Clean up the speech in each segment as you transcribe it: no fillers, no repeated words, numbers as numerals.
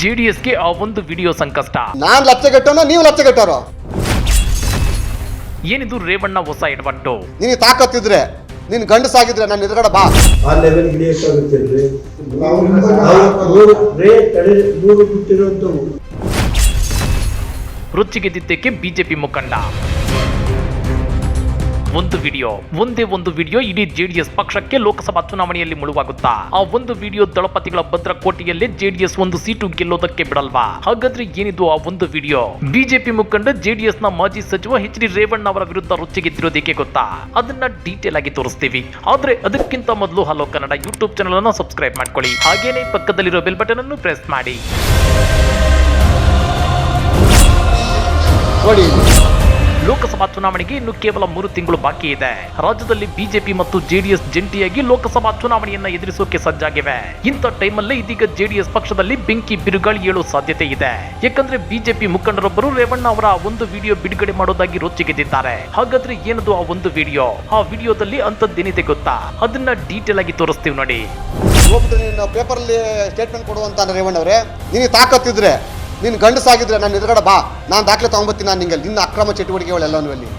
ಜೆಡಿಎಸ್ಗೆ ಆ ಒಂದು ವಿಡಿಯೋ ಸಂಕಷ್ಟ. ನಾನ್ ಲಚ್ಚಗೆಟ್ಟವನು, ನೀವು ಲಚ್ಚಗೆಟ್ಟವರು. ಏನಿದು ರೇವಣ್ಣ ಹೊಸ ಎಡವಟ್ಟು? ನೀನು ತಾಕತ್ತಿದ್ರೆ, ನೀನು ಗಂಡಸಾಗಿದ್ರೆ ನನ್ನ ಎದುರುಗಡೆ ಬಾ. ಆ ಲೆವೆಲ್ ಹಿಡಿಯಕ್ಕಾಗುತ್ತೆ ರುಚಿಗೆದ್ದಿದ್ದಕ್ಕೆ ಬಿಜೆಪಿ ಮುಖಂಡ. ಒಂದು ವಿಡಿಯೋ, ಒಂದೇ ಒಂದು ವಿಡಿಯೋ ಇಡೀ ಜೆಡಿಎಸ್ ಪಕ್ಷಕ್ಕೆ ಲೋಕಸಭಾ ಚುನಾವಣೆಯಲ್ಲಿ ಮುಳುವಾಗುತ್ತಾ? ಆ ಒಂದು ವಿಡಿಯೋ ದಳಪತಿಗಳ ಭದ್ರಕೋಟೆಯಲ್ಲೇ ಜೆಡಿಎಸ್ ಒಂದು ಸೀಟು ಗೆಲ್ಲೋದಕ್ಕೆ ಬಿಡಲ್ವಾ? ಹಾಗಾದ್ರೆ ಏನಿದು ಆ ಒಂದು ವಿಡಿಯೋ? ಬಿಜೆಪಿ ಮುಖಂಡ ಜೆಡಿಎಸ್ ನ ಮಾಜಿ ಸಚಿವ ಎಚ್.ಡಿ. ರೇವಣ್ಣ ಅವರ ವಿರುದ್ಧ ರುಚಿಗೆದ್ದಿರೋದಕ್ಕೆ ಗೊತ್ತಾ? ಅದನ್ನ ಡೀಟೇಲ್ ಆಗಿ ತೋರಿಸ್ತೀವಿ. ಆದ್ರೆ ಅದಕ್ಕಿಂತ ಮೊದಲು ಹಲೋ ಕನ್ನಡ ಯೂಟ್ಯೂಬ್ ಚಾನಲ್ ಅನ್ನು ಸಬ್ಸ್ಕ್ರೈಬ್ ಮಾಡ್ಕೊಳ್ಳಿ. ಹಾಗೇನೆ ಪಕ್ಕದಲ್ಲಿರೋ ಬೆಲ್ ಬಟನ್ ಅನ್ನು ಪ್ರೆಸ್ ಮಾಡಿ. ನೋಡಿ, ಲೋಕಸಭಾ ಚುನಾವಣೆಗೆ ಇನ್ನು ಕೇವಲ 3 ತಿಂಗಳು ಬಾಕಿ ಇದೆ. ರಾಜ್ಯದಲ್ಲಿ ಬಿಜೆಪಿ ಮತ್ತು ಜೆಡಿಎಸ್ ಜಂಟಿಯಾಗಿ ಲೋಕಸಭಾ ಚುನಾವಣೆಯನ್ನ ಎದುರಿಸೋಕೆ ಸಜ್ಜಾಗಿವೆ. ಇಂಥ ಟೈಮಲ್ಲೇ ಇದೀಗ ಜೆಡಿಎಸ್ ಪಕ್ಷದಲ್ಲಿ ಬೆಂಕಿ ಬಿರುಗಾಳಿ ಏಳುವ ಸಾಧ್ಯತೆ ಇದೆ. ಯಾಕಂದ್ರೆ ಬಿಜೆಪಿ ಮುಖಂಡರೊಬ್ಬರು ರೇವಣ್ಣ ಅವರ ಒಂದು ವಿಡಿಯೋ ಬಿಡುಗಡೆ ಮಾಡೋದಾಗಿ ರೋಚಿಗೆದ್ದಿದ್ದಾರೆ. ಹಾಗಾದ್ರೆ ಏನದು ಆ ಒಂದು ವಿಡಿಯೋ? ಆ ವಿಡಿಯೋದಲ್ಲಿ ಅಂತದ್ದೇನಿದೆ ಗೊತ್ತಾ? ಅದನ್ನ ಡೀಟೇಲ್ ಆಗಿ ತೋರಿಸ್ತೀವಿ ನೋಡಿ. ಪೇಪರ್ ಅಲ್ಲಿ ಸ್ಟೇಟ್ಮೆಂಟ್ ಕೊಡುವಂತ ರೇವಣ್ಣ ಅವರೇ, ನೀನು ತಾಕತ್ತಿದ್ರೆ, ನೀನು ಗಂಡಸಾಗಿದ್ರೆ ನನ್ನ ಎದುರುಗಡೆ ಬಾ. ನಾನು ದಾಖಲೆ ತಗೊಂಬತ್ತೀನಿ. ನಾನು ನಿಂಗೆ ನಿನ್ನ ಅಕ್ರಮ ಚಟುವಟಿಕೆಗಳೆಲ್ಲನೂ ಅಲ್ಲಿ,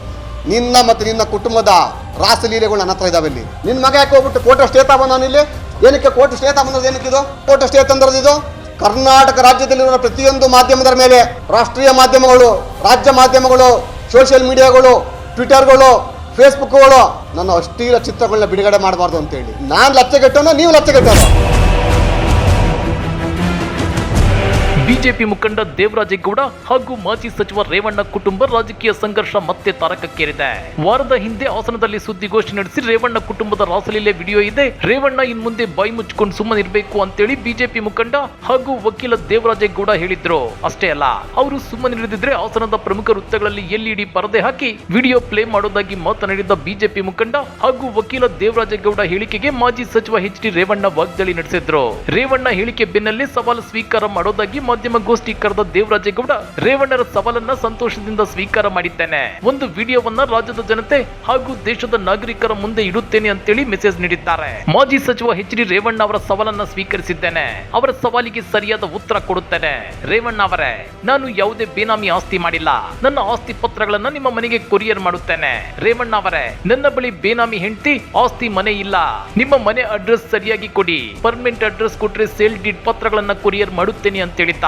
ನಿನ್ನ ಮತ್ತು ನಿನ್ನ ಕುಟುಂಬದ ರಾಸಲೀಲೆಗಳು ನನ್ನ ಹತ್ರ ಇದಾವೆ. ಇಲ್ಲಿ ನಿನ್ನ ಮಗ ಯಾಕೆ ಹೋಗ್ಬಿಟ್ಟು ಕೋರ್ಟ್ ಸ್ಟೇ ತಗೊಂಡು ಇಲ್ಲಿ? ಏನಕ್ಕೆ ಕೋರ್ಟ್ ಸ್ಟೇ ತಗೊಂಡ್ರೆ ಏನಕ್ಕಿದು? ಕೋರ್ಟ್ ಸ್ಟೇ ತಂದ್ರದ್ದು ಇದು ಕರ್ನಾಟಕ ರಾಜ್ಯದಲ್ಲಿರುವ ಪ್ರತಿಯೊಂದು ಮಾಧ್ಯಮದ ಮೇಲೆ, ರಾಷ್ಟ್ರೀಯ ಮಾಧ್ಯಮಗಳು, ರಾಜ್ಯ ಮಾಧ್ಯಮಗಳು, ಸೋಷಿಯಲ್ ಮೀಡಿಯಾಗಳು, ಟ್ವಿಟರ್ಗಳು, ಫೇಸ್ಬುಕ್ಗಳು ನನ್ನ ಅಶ್ಲೀಲ ಚಿತ್ರಗಳನ್ನ ಬಿಡುಗಡೆ ಮಾಡಬಾರ್ದು ಅಂತೇಳಿ. ನಾನು ಲಚ್ಚಗೆಟ್ಟವನು, ನೀವು ಲಚ್ಚಗೆಟ್ಟವರು. ಬಿಜೆಪಿ ಮುಖಂಡ ದೇವರಾಜೇಗೌಡ ಹಾಗೂ ಮಾಜಿ ಸಚಿವ ರೇವಣ್ಣ ಕುಟುಂಬ ರಾಜಕೀಯ ಸಂಘರ್ಷ ಮತ್ತೆ ತಾರಕಕ್ಕೇರಿದೆ. ವಾರದ ಹಿಂದೆ ಹಾಸನದಲ್ಲಿ ಸುದ್ದಿಗೋಷ್ಠಿ ನಡೆಸಿ ರೇವಣ್ಣ ಕುಟುಂಬದ ರಾಸಲೀಲೆ ವಿಡಿಯೋ ಇದೆ, ರೇವಣ್ಣ ಇನ್ ಮುಂದೆ ಬಾಯಿ ಮುಚ್ಚಿಕೊಂಡು ಸುಮ್ಮನಿರ್ಬೇಕು ಅಂತೇಳಿ ಬಿಜೆಪಿ ಮುಖಂಡ ಹಾಗೂ ವಕೀಲ ದೇವರಾಜೇಗೌಡ ಹೇಳಿದ್ರು. ಅಷ್ಟೇ ಅಲ್ಲ, ಅವರು ಸುಮ್ಮನಿರದಿದ್ರೆ ಹಾಸನದ ಪ್ರಮುಖ ವೃತ್ತಗಳಲ್ಲಿ ಎಲ್ಇಡಿ ಪರದೆ ಹಾಕಿ ವಿಡಿಯೋ ಪ್ಲೇ ಮಾಡೋದಾಗಿ ಮಾತನಾಡಿದ್ದ ಬಿಜೆಪಿ ಮುಖಂಡ ಹಾಗೂ ವಕೀಲ ದೇವರಾಜೇಗೌಡ ಹೇಳಿಕೆಗೆ ಮಾಜಿ ಸಚಿವ ಎಚ್.ಡಿ. ರೇವಣ್ಣ ವಾಗ್ದಾಳಿ ನಡೆಸಿದ್ರು. ರೇವಣ್ಣ ಹೇಳಿಕೆ ಬೆನ್ನಲ್ಲೇ ಸವಾಲು ಸ್ವೀಕಾರ ಮಾಡೋದಾಗಿ ಮಾಧ್ಯಮ ಗೋಷ್ಠಿ ಕರೆದ ದೇವರಾಜೇಗೌಡ ರೇವಣ್ಣರ ಸವಾಲನ್ನ ಸಂತೋಷದಿಂದ ಸ್ವೀಕಾರ ಮಾಡಿದ್ದೇನೆ. ಒಂದು ವಿಡಿಯೋವನ್ನ ರಾಜ್ಯದ ಜನತೆ ಹಾಗೂ ದೇಶದ ನಾಗರಿಕರ ಮುಂದೆ ಇಡುತ್ತೇನೆ ಅಂತೇಳಿ ಮೆಸೇಜ್ ನೀಡಿದ್ದಾರೆ. ಮಾಜಿ ಸಚಿವ ಎಚ್.ಡಿ. ರೇವಣ್ಣ ಅವರ ಸವಾಲನ್ನ ಸ್ವೀಕರಿಸಿದ್ದೇನೆ. ಅವರ ಸವಾಲಿಗೆ ಸರಿಯಾದ ಉತ್ತರ ಕೊಡುತ್ತೇನೆ. ರೇವಣ್ಣ ಅವರೇ, ನಾನು ಯಾವುದೇ ಬೇನಾಮಿ ಆಸ್ತಿ ಮಾಡಿಲ್ಲ. ನನ್ನ ಆಸ್ತಿ ಪತ್ರಗಳನ್ನ ನಿಮ್ಮ ಮನೆಗೆ ಕೊರಿಯರ್ ಮಾಡುತ್ತೇನೆ. ರೇವಣ್ಣ ಅವರೇ, ನನ್ನ ಬಳಿ ಬೇನಾಮಿ ಹೆಂಡತಿ, ಆಸ್ತಿ, ಮನೆ ಇಲ್ಲ. ನಿಮ್ಮ ಮನೆ ಅಡ್ರೆಸ್ ಸರಿಯಾಗಿ ಕೊಡಿ. ಪರ್ಮನೆಂಟ್ ಅಡ್ರೆಸ್ ಕೊಟ್ರೆ ಸೇಲ್ ಡೀಡ್ ಪತ್ರಗಳನ್ನ ಕೊರಿಯರ್ ಮಾಡುತ್ತೇನೆ ಅಂತ ಹೇಳಿದ್ದಾರೆ.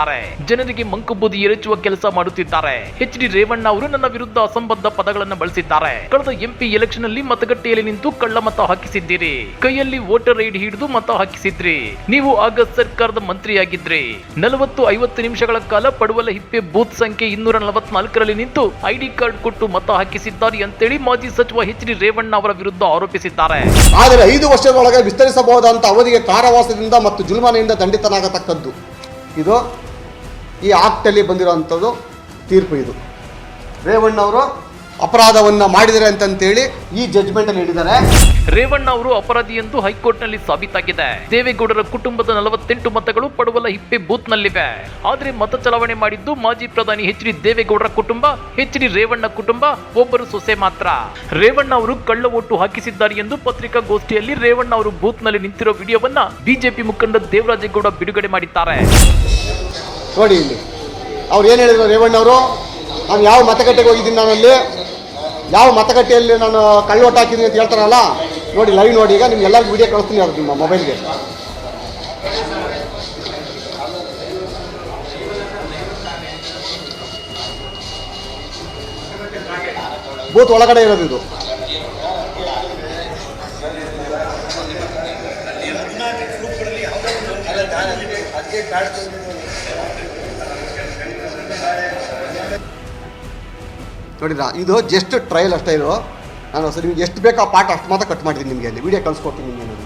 ಜನರಿಗೆ ಮಂಕುಬೂದಿ ಎರಚುವ ಕೆಲಸ ಮಾಡುತ್ತಿದ್ದಾರೆ. ಎಚ್.ಡಿ. ರೇವಣ್ಣ ಅವರು ನನ್ನ ವಿರುದ್ಧ ಅಸಂಬದ್ಧ ಪದಗಳನ್ನು ಬಳಸಿದ್ದಾರೆ. ಕಳೆದ ಎಂಪಿ ಎಲೆಕ್ಷನ್ ಅಲ್ಲಿ ಮತಗಟ್ಟೆಯಲ್ಲಿ ನಿಂತು ಕಳ್ಳ ಮತ ಹಾಕಿಸಿದ್ದೀರಿ. ಕೈಯಲ್ಲಿ ವೋಟರ್ ಐಡಿ ಹಿಡಿದು ಮತ ಹಾಕಿಸಿದ್ರಿ. ನೀವು ಆಗ ಸರ್ಕಾರದ ಮಂತ್ರಿಯಾಗಿದ್ರಿ. 40-50 ನಿಮಿಷಗಳ ಕಾಲ ಪಡುವಲ ಹಿಪ್ಪೆ ಬೂತ್ ಸಂಖ್ಯೆ 244ರಲ್ಲಿ ನಿಂತು ಐಡಿ ಕಾರ್ಡ್ ಕೊಟ್ಟು ಮತ ಹಾಕಿಸಿದ್ದಾರೆ ಅಂತೇಳಿ ಮಾಜಿ ಸಚಿವ ಎಚ್.ಡಿ. ರೇವಣ್ಣ ಅವರ ವಿರುದ್ಧ ಆರೋಪಿಸಿದ್ದಾರೆ. ಆದರೆ 5 ವರ್ಷದೊಳಗೆ ವಿಸ್ತರಿಸಬಹುದಂತ ಅವಧಿಗೆ ಕಾರಾವಾಸದಿಂದ ಮತ್ತು ಜುಲ್ಮಾನೆಯಿಂದ ದಂಡಿತನಾಗತಕ್ಕದ್ದು ಇದು ಈ ಆಕ್ಟಲ್ಲಿ ಬಂದಿರುವಂಥದ್ದು ತೀರ್ಪು. ಇದು ರೇವಣ್ಣ ಅವರು ಅಪರಾಧವನ್ನ ಮಾಡಿದರೆ ಅಂತೇಳಿ ಈ ಜಡ್ಜ್ಮೆಂಟ್ ಅಲ್ಲಿ ಹೇಳಿದ್ದಾರೆ. ರೇವಣ್ಣ ಅವರು ಅಪರಾಧಿ ಎಂದು ಹೈಕೋರ್ಟ್ ನಲ್ಲಿ ಸಾಬೀತಾಗಿದೆ. ದೇವೇಗೌಡರ ಕುಟುಂಬದ 48 ಮತಗಳು ಪಡುವಲ ಹಿಪ್ಪೆ ಬೂತ್ ನಲ್ಲಿವೆ. ಆದ್ರೆ ಮತ ಚಲಾವಣೆ ಮಾಡಿದ್ದು ಮಾಜಿ ಪ್ರಧಾನಿ ಎಚ್.ಡಿ. ದೇವೇಗೌಡರ ಕುಟುಂಬ, ಎಚ್.ಡಿ. ರೇವಣ್ಣ ಕುಟುಂಬ, ಒಬ್ಬರು ಸೊಸೆ ಮಾತ್ರ. ರೇವಣ್ಣ ಅವರು ಕಳ್ಳ ಓಟು ಹಾಕಿಸಿದ್ದಾರೆ ಎಂದು ಪತ್ರಿಕಾಗೋಷ್ಠಿಯಲ್ಲಿ ರೇವಣ್ಣ ಅವರು ಬೂತ್ ನಲ್ಲಿ ನಿಂತಿರೋ ವಿಡಿಯೋವನ್ನ ಬಿಜೆಪಿ ಮುಖಂಡ ದೇವರಾಜೇಗೌಡ ಬಿಡುಗಡೆ ಮಾಡಿದ್ದಾರೆ. ನೋಡಿ, ಇಲ್ಲಿ ಅವ್ರು ಏನು ಹೇಳಿದ್ರು ರೇವಣ್ಣ ಅವರು, ನಾನು ಯಾವ ಮತಗಟ್ಟೆಗೆ ಹೋಗಿದ್ದೀನಿ, ನಾನಲ್ಲಿ ಯಾವ ಮತಗಟ್ಟೆಯಲ್ಲಿ ನಾನು ಕಳ್ಳೋಟ ಹಾಕಿದ್ದೀನಿ ಅಂತ ಹೇಳ್ತಾರಲ್ಲ. ನೋಡಿ, ಲೈವ್ ನೋಡಿ. ಈಗ ನಿಮ್ಗೆಲ್ಲರಿಗೂ ವಿಡಿಯೋ ಕಳಿಸ್ತೀನಿ ಅದು ನಿಮ್ಮ ಮೊಬೈಲ್ಗೆ. ಬೂತ್ ಒಳಗಡೆ ಇರೋದು ಇದು. ನೋಡಿದ್ರಾ, ಇದು ಜಸ್ಟ್ ಟ್ರಯಲ್ ಅಷ್ಟೇ. ಇದು ನಾನು ಸರ್ ನಿಮ್ಗೆ ಎಷ್ಟು ಬೇಕು ಆ ಪಾಠ ಅಷ್ಟು ಮಾತ್ರ ಕಟ್ ಮಾಡಿದ್ದೀನಿ. ನಿಮಗೆ ಅಲ್ಲಿ ವಿಡಿಯೋ ಕಳಿಸ್ಕೊಡ್ತೀನಿ. ನಿಮಗೆ ನಾನು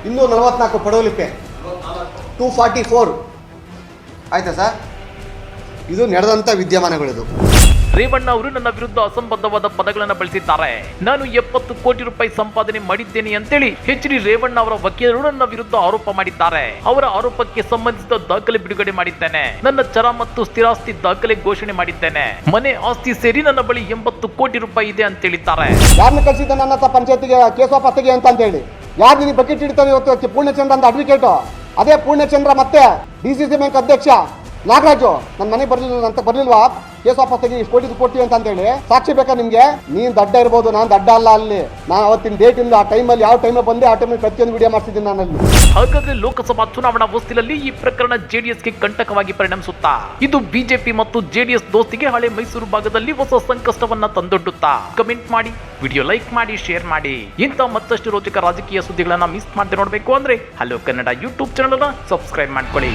244 ಪಡವಲಿಪ್ಪೆ 244 ಆಯ್ತಾ ಸರ್? ಇದು ನಡೆದಂಥ ವಿದ್ಯಮಾನಗಳಿದು. ರೇವಣ್ಣ ಅವರು ನನ್ನ ವಿರುದ್ಧ ಅಸಂಬದ್ಧವಾದ ಪದಗಳನ್ನು ಬಳಸಿದ್ದಾರೆ. ನಾನು 70 ಕೋಟಿ ರೂಪಾಯಿ ಸಂಪಾದನೆ ಮಾಡಿದ್ದೇನೆ ಅಂತೇಳಿ ಎಚ್.ಡಿ. ರೇವಣ್ಣ ಅವರ ವಕೀಲರು ನನ್ನ ವಿರುದ್ಧ ಆರೋಪ ಮಾಡಿದ್ದಾರೆ. ಅವರ ಆರೋಪಕ್ಕೆ ಸಂಬಂಧಿಸಿದ ದಾಖಲೆ ಬಿಡುಗಡೆ ಮಾಡಿದ್ದೇನೆ. ನನ್ನ ಚರ ಮತ್ತು ಸ್ಥಿರಾಸ್ತಿ ದಾಖಲೆ ಘೋಷಣೆ ಮಾಡಿದ್ದೇನೆ. ಮನೆ ಆಸ್ತಿ ಸೇರಿ ನನ್ನ ಬಳಿ 80 ಕೋಟಿ ರೂಪಾಯಿ ಇದೆ ಅಂತ ಹೇಳಿದ್ದಾರೆ. ಯಾರನ್ನ ಕಳಿಸಿದ್ದ ನನ್ನ ಪಂಚಾಯತಿಗೆ ಕೇಸ್ ವಾಪಸ್ ತೆಗಿ ಅಂತ ಹೇಳಿ? ಯಾರು ನಿನಗೆ ಬಕೆಟ್ ಹಿಡಿತಾರೆ ಇವತ್ತು? ಪೂರ್ಣಚಂದ್ರ ಅಂತ ಅಡ್ವೊಕೇಟ್ ಅದೇ ಪೂರ್ಣಚಂದ್ರ ಮತ್ತೆ DCC ಬ್ಯಾಂಕ್ ಅಧ್ಯಕ್ಷ ನಾಗರಾಜು ನನ್ನ ಮನೆಗೆ ಬರ್ಲಿಲ್ಲ ಅಂತ ಬರ್ಲಿಲ್ವಾ ಕೇಸ್ ವಾಪಸ್ ತೆಗಿ ಇಷ್ಟು ಕೋಟಿ ಕೊಡ್ತೀವಿ ಅಂತ ಹೇಳಿ ಸಾಕ್ಷಿ ಬೇಕಾ ನಿಮ್ಗೆ? ನೀನ್ ದಡ್ಡ ಇರ್ಬೋದು, ನಾನು ದಡ್ಡ ಅಲ್ಲ. ಅಲ್ಲಿ ನಾನು ಅವತ್ತಿನ ಡೇಟ್ ಇಂದ ಆ ಟೈಮಲ್ಲಿ ಯಾವ ಟೈಮಲ್ಲಿ ಬಂದೆ ಆ ಟೈಮಲ್ಲಿ ಪ್ರತಿಯೊಂದು ವಿಡಿಯೋ ಮಾಡ್ತಿದ್ದೀನಿ ನಾನಲ್ಲಿ. ಹಾಗಾದ್ರೆ ಲೋಕಸಭಾ ಚುನಾವಣಾ ಹೊಸ್ತಿಲಲ್ಲಿ ಈ ಪ್ರಕರಣ ಜೆಡಿಎಸ್ಗೆ ಕಂಟಕವಾಗಿ ಪರಿಣಮಿಸುತ್ತಾ ಇದು ಬಿಜೆಪಿ ಮತ್ತು ಜೆಡಿಎಸ್ ದೋಸ್ತಿಗೆ ಹಳೆ ಮೈಸೂರು ಭಾಗದಲ್ಲಿ ಹೊಸ ಸಂಕಷ್ಟವನ್ನ ತಂದೊಡ್ಡುತ್ತಾ? ಕಮೆಂಟ್ ಮಾಡಿ, ವಿಡಿಯೋ ಲೈಕ್ ಮಾಡಿ, ಶೇರ್ ಮಾಡಿ. ಇಂಥ ಮತ್ತಷ್ಟು ರೋಚಕ ರಾಜಕೀಯ ಸುದ್ದಿಗಳನ್ನ ಮಿಸ್ ಮಾಡದೆ ನೋಡಬೇಕು ಅಂದ್ರೆ ಹಲೋ ಕನ್ನಡ ಯೂಟ್ಯೂಬ್ ಚಾನಲ್ ಅನ್ನ ಸಬ್ಸ್ಕ್ರೈಬ್ ಮಾಡ್ಕೊಳ್ಳಿ.